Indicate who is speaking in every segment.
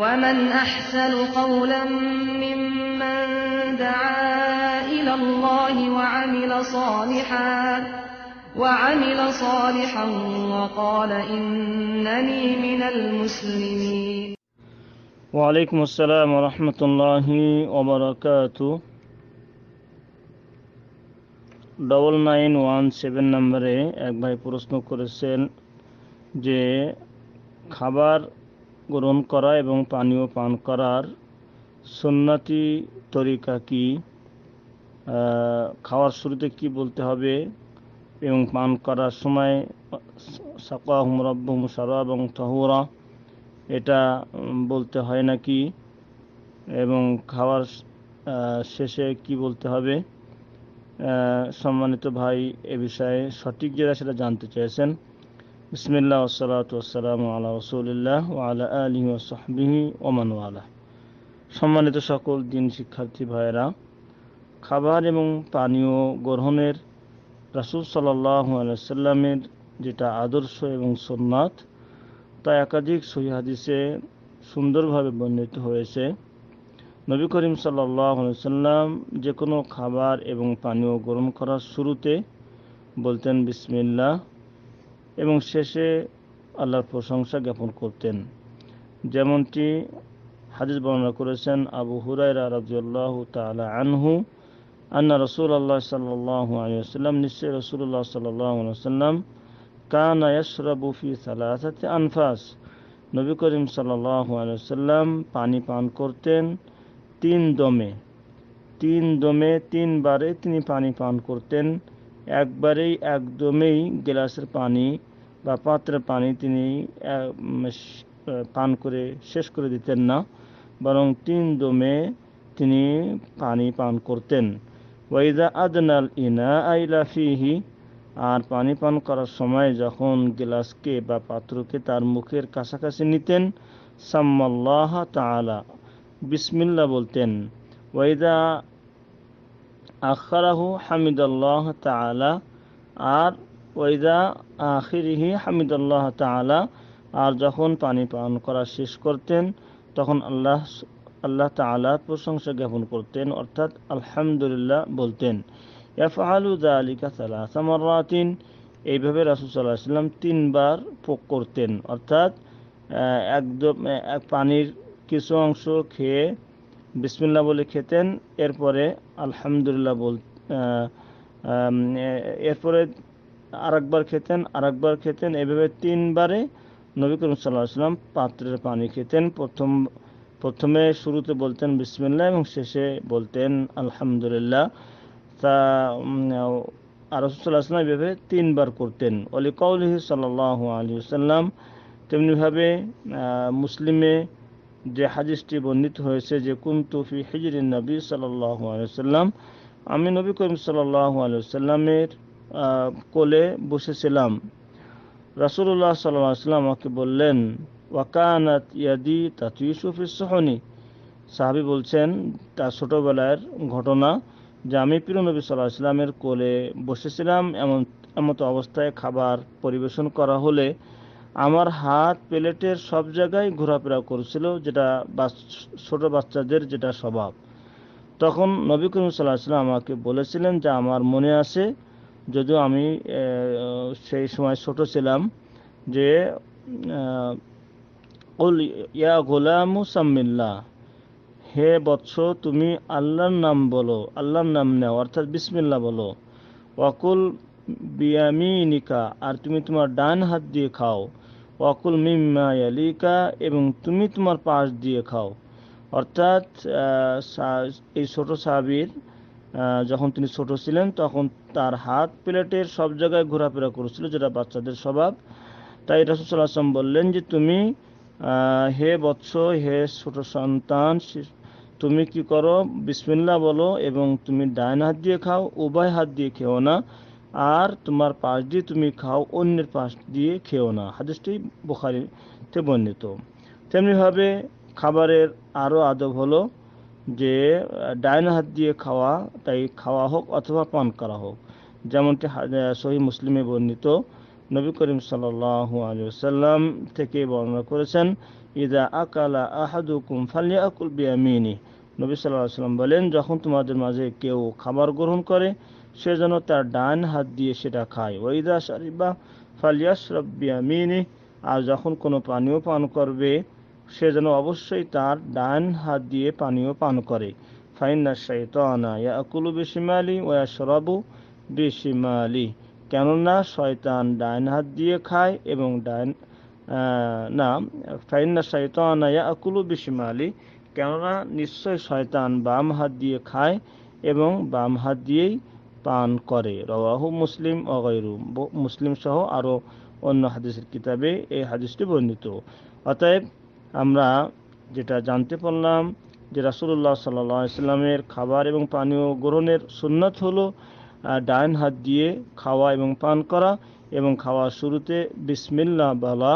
Speaker 1: ومن أحسن قولا ممن دعا إلى الله وعمل صالحا وقال إنني من المسلمين.
Speaker 2: ওয়ালাইকুম আসসালাম ওয়া রাহমাতুল্লাহি ওয়া বারাকাতুহু। 9917 নম্বরে এক ভাই প্রশ্ন করেছেন যে খাবার গ্রহণ করা এবং পানীয় পান করার সুন্নতি তরিকা কি, খাওয়ার শুরুতে কি বলতে হবে এবং পান করার সময় সাকাহুম রাব্বুহুম শারাবান তাহুরা এটা বলতে হয় নাকি, এবং খাওয়ার শেষে কি বলতে হবে। সম্মানিত ভাই এ বিষয়ে সঠিক যেটা সেটা জানতে চেয়েছেন। বিসমিল্লাহ ওয়াসসালাতু ওয়াসসালামু আলা রাসূলিল্লাহ ওয়া আলা আলিহি ওয়া সাহবিহি ওয়া মান ওয়ালা। সম্মানিত সকল দিন শিক্ষার্থী ভাইয়েরা, খাবার এবং পানীয় গ্রহণের রাসূল সাল্লাল্লাহু আলাইহি ওয়াসাল্লামের যেটা আদর্শ এবং সুন্নাত তা একাধিক সহিহ হাদিসে সুন্দরভাবে বর্ণিত হয়েছে। নবী করিম সাল্লাল্লাহু আলাইহি ওয়াসাল্লাম যে কোনো খাবার এবং পানীয় গ্রহণ করার শুরুতে বলতেন বিসমিল্লাহ এবং শেষে আল্লাহর প্রশংসা জ্ঞাপন করতেন। যেমনটি হাদিস বর্ণনা করেছেন আবু হুরায়রা রাদিয়াল্লাহু তাআলা আনহু আন্না রাসূলুল্লাহ সাল্লাল্লাহু আলাইহি ওয়াসাল্লাম, নিশ্চয় রাসূলুল্লাহ সাল্লাল্লাহু আলাইহি ওয়াসাল্লাম কানা ইয়াশরাবু ফি সালাসাতি আনফাস, নবী করিম সাল্লাল্লাহু আলাইহি ওয়াসাল্লাম পানি পান করতেন তিন দমে তিনবারে তিনি পানি পান করতেন। একদমেই গ্লাসের পানি বা পাত্রের পানি তিনি পান করে শেষ করে দিতেন না, বরং তিন দমে তিনি পানি পান করতেন। ওয়াইদা আদনাল ইনা আইলা ফিহি, আর পানি পান করার সময় যখন গ্লাসকে বা পাত্রকে তার মুখের কাছাকাছি নিতেন সাম্মাল্লাহ তাআলা, বিসমিল্লাহ বলতেন। ওয়াইদা আখারাহু হামিদাল্লাহ তাআলা, আর ওয়াইদা আখিরিহি হামিদাল্লাহ তাআলা, আর যখন পানি পান করা শেষ করতেন তখন আল্লাহ তাআলার প্রশংসা জ্ঞাপন করতেন, অর্থাৎ আলহামদুলিল্লাহ বলতেন। ইয়াফআলু যালিকা সালাসা মাররাতিন, এইভাবে রাসূল সাল্লাল্লাহু আলাইহি ওয়াসাল্লাম তিনবার পোক করতেন, অর্থাৎ একদম পানির কিছু অংশ খেয়ে বিসমিল্লাহ বলে খেতেন, এরপরে আলহামদুলিল্লাহ এরপরে আরেকবার খেতেন। এভাবে তিনবারে নবী করিম সাল্লাল্লাহু আলাইহি ওয়াসাল্লাম পাত্রের পানি খেতেন। প্রথমে শুরুতে বলতেন বিসমিল্লাহ এবং শেষে বলতেন আলহামদুলিল্লাহ। তা রাসূল সাল্লাল্লাহু আলাইহি ওয়াসাল্লাম এভাবে তিনবার করতেন। ওয়ালি কাউলিহি সাল্লাল্লাহু আলাইহি ওয়াসাল্লাম, তেমনিভাবে মুসলিমে যে হাদিসটি বর্ণিত হয়েছে যে কুনতু ফি হিজরিন নবী সাল্লাল্লাহু আলাইহি ওয়াসাল্লাম, আমি নবী করিম সাল্লাল্লাহু আলাইহি ওয়াসাল্লামের কোলে বসেছিলাম। রাসূলুল্লাহ সাল্লাল্লাহু আলাইহি ওয়াসাল্লাম আমাকে বললেন ওয়া কানাত ইয়াদি তাতিশু ফিস সুহনি, সাহাবী বলছেন তার ছোটবেলার ঘটনা যে আমি প্রিয় নবী সাল্লাল্লাহু আলাইহি ওয়াসাল্লামের কোলে বসেছিলাম, এমত অবস্থায় খাবার পরিবেশন করা হলে আমার হাত প্লেটের সব জায়গায় ঘোরাফেরা করছিল, যেটা ছোট বাচ্চাদের যেটা স্বভাব। তখন নবী করিম সাল্লাল্লাহু আলাইহি ওয়াসাল্লাম আমাকে বলেছিলেন যে আমার মনে আছে, যদিও আমি সেই সময় ছোট ছিলাম, যে কুল ইয়া গোলামু সাম্মিল্লাহ, হে বৎস তুমি আল্লাহর নাম বলো, আল্লাহর নাম নাও, অর্থাৎ বিসমিল্লাহ বলো। ওয়াকুল বিয়ামিনিকা, আর তুমি তোমার ডান হাত দিয়ে খাও। ওয়াকুল মিম্মা ইয়ালিকা, এবং তুমি তোমার পাশ দিয়ে খাও। অর্থাৎ এই ছোট সাহাবীর যখন তিনি ছোট ছিলেন তখন তার হাত প্লেটের সব জায়গায় ঘোরাফেরা করেছিল, যেটা বাচ্চাদের স্বভাব। তাই রাসূল সাল্লাল্লাহু আলাইহি ওয়াসাল্লাম বললেন যে তুমি হে বৎস, হে ছোট সন্তান, তুমি কি করো, বিসমিল্লাহ বলো এবং তুমি ডান হাত দিয়ে খাও, উভয় হাত দিয়ে খেও না, আর তোমার পাশ দিয়ে তুমি খাও, অন্যের পাশ দিয়ে খেও না। হাদিসটি বুখারীতে বর্ণিত। তেমনিভাবে খাবারের আরও আদব হলো যে ডান হাত দিয়ে খাওয়া, তাই খাওয়া হোক অথবা পান করা হোক। যেমনটি সহিহ মুসলিমে বর্ণিত নবী করিম সাল্লাল্লাহু আলাইহি ওয়াসাল্লাম থেকে বর্ণনা করেছেন ইদা আকালা আহাদুকুম ফালিয়াকুল বিয়ামিনি। নবী সাল্লাল্লাহু আলাইহি ওয়াসাল্লাম বলেন, যখন তোমাদের মাঝে কেউ খাবার গ্রহণ করে সে যেন তার ডান হাত দিয়ে সেটা খায়। ওয়া ইদা শারিবা ফালিয়াশরাব বিয়ামিনি, আর যখন কোনো পানীয় পান করবে সে যেন অবশ্যই তার ডান হাত দিয়ে পানীয় পান করে। ফাইন্না শাইতানা ইয়াকুলু বিশিমালি ওয়া ইয়াশরাবু বিশিমালি, কেননা শয়তান ডান হাত দিয়ে খায় এবং না ফাইন্না শাইতানা ইয়াকুলু বিশিমালি, কেননা নিশ্চয় শয়তান বাম হাত দিয়ে খায় এবং বাম হাত দিয়েই পান করে। রাওয়াহু মুসলিম ও গায়রু, মুসলিম সহ আরও অন্য হাদিসের কিতাবে এই হাদিসটি বর্ণিত। অতএব আমরা যেটা জানতে পারলাম যে রাসূলুল্লাহ সাল্লাল্লাহু আলাইহি ওয়াসাল্লামের খাবার এবং পানীয় গ্রহণের সুন্নাত হলো ডান হাত দিয়ে খাওয়া এবং পান করা, এবং খাওয়ার শুরুতে বিসমিল্লাহ বলা,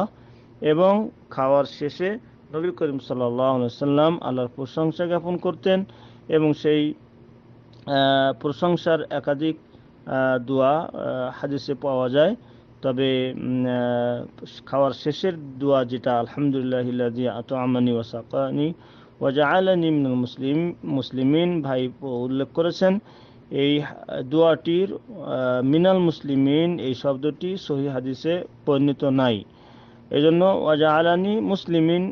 Speaker 2: এবং খাওয়ার শেষে নবী করিম সাল্লাল্লাহু আলাইহি ওয়াসাল্লাম আল্লাহর প্রশংসা জ্ঞাপন করতেন, এবং সেই প্রশংসার একাধিক দোয়া হাদিসে পাওয়া যায়। তবে খাওয়ার শেষের দোয়া যেটা আলহামদুলিল্লাহিল্লাযী আত'আমানি ওয়া সাকানি ওয়া জাআলানি মিনাল মুসলিমিন, ভাই উল্লেখ করেছেন, এই দোয়াটির মিনাল মুসলিমিন এই শব্দটি সহিহ হাদিসে বর্ণিত নাই। এজন্য ওয়া জাআলানি মুসলিমিন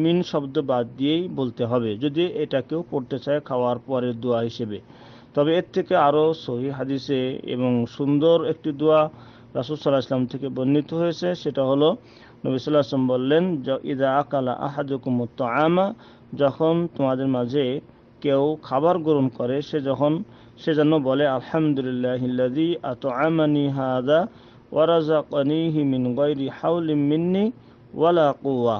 Speaker 2: মিন শব্দ বাদ দিয়েই বলতে হবে যদি এটা কেউ পড়তে চায় খাওয়ার পরের দোয়া হিসেবে। তবে এর থেকে আরও সহিহ হাদিসে এবং সুন্দর একটি দোয়া রাসূল সাল্লাল্লাহু আলাইহি ওয়াসাল্লাম থেকে বর্ণিত হয়েছে, সেটা হলো নবী সাল্লাল্লাহু আলাইহি ওয়াসাল্লাম বললেন, ইদা আকালা আহাদুকুমুত তাআমা, যখন তোমাদের মাঝে কেউ খাবার গ্রহণ করে সে যেন বলে আলহামদুলিল্লাহিল্লাযী আত'আমানি হাযা ওয়া রাযাকানিহি মিন গায়রি হাওলিন মিন্নি ওয়ালা কুওয়া।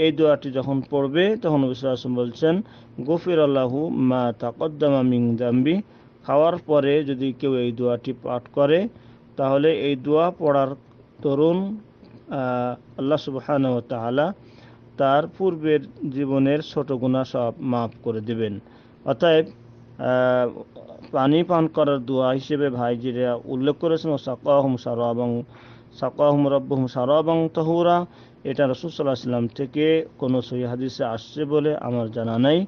Speaker 2: এই দোয়াটি যখন পড়বে তখন নবী সাল্লাল্লাহু আলাইহি ওয়াসাল্লাম বলছেন, গুফিরাল্লাহু মা তাকদ্দামা মিন যামবি। খাওয়ার পরে যদি কেউ এই দোয়াটি পাঠ করে তাহলে এই দোয়া পড়ার দরুন আল্লাহ সুবহানাহু ওয়া তাআলা তার পূর্বের জীবনের ছোট গুনাহ সব মাফ করে দেবেন। অতএব পানি পান করার দোয়া হিসেবে ভাইজিরা উল্লেখ করেছেন, সাকাহুম রাব্বুহুম শারাবান তাহুরা, এটা রাসূল সাল্লাল্লাহু আলাইহি ওয়াসাল্লাম থেকে কোনো সহিহ হাদিসে আসছে বলে আমার জানা নাই,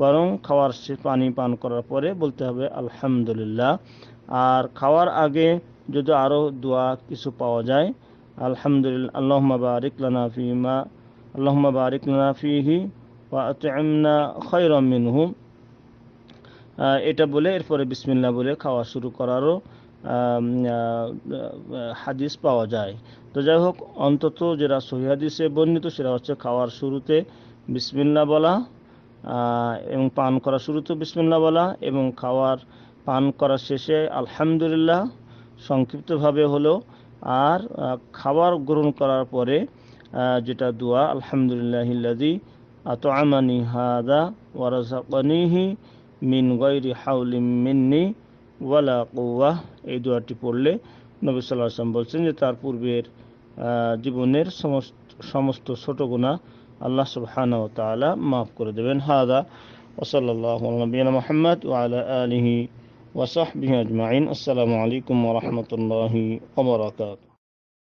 Speaker 2: বরং খাওয়ার পানি পান করার পরে বলতে হবে আলহামদুলিল্লাহ। আর খাওয়ার আগে যদি আরও দোয়া কিছু পাওয়া যায়, আলহামদুলিল্লাহ আল্লাহুম্মা বারিক লানা ফীহি ওয়া আত'ইমনা খায়রাম মিনহু, এটা বলে এরপরে বিসমিল্লাহ বলে খাওয়া শুরু করারও হাদিস পাওয়া যায়। তো যাই হোক, অন্তত যেটা সহিহ হাদিসে বর্ণিত সেটা হচ্ছে খাওয়ার শুরুতে বিসমিল্লাহ বলা, এবং পান করার শুরুতেও বিসমিল্লাহ বলা, এবং পান করার শেষে আলহামদুলিল্লাহ সংক্ষিপ্তভাবে হলো, আর খাবার গ্রহণ করার পরে যেটা দোয়া আলহামদুলিল্লাহিল্লাযী আত'আমানি হাযা ওয়া রাযাকানিহি মিন গায়রি হাওলিন মিন্নি ওয়ালা কুওয়া, এই দোয়াটি পড়লে নবী সাল্লাল্লাহু আলাইহি ওয়াসাল্লাম বলছেন যে তার পূর্বের জীবনের সমস্ত ছোট গুনাহ আল্লাহ সুবহানাহু ওয়া তাআলা মাফ করে দেবেন। হাযা ওয়া সাল্লাল্লাহু আলা নবিয়িনা মুহাম্মদ ওয়া আলা আলিহি ওয়া সাহবিহি আজমাইন। আসসালামু আলাইকুম ওয়া রাহমাতুল্লাহি ওয়া বারাকাতুহু।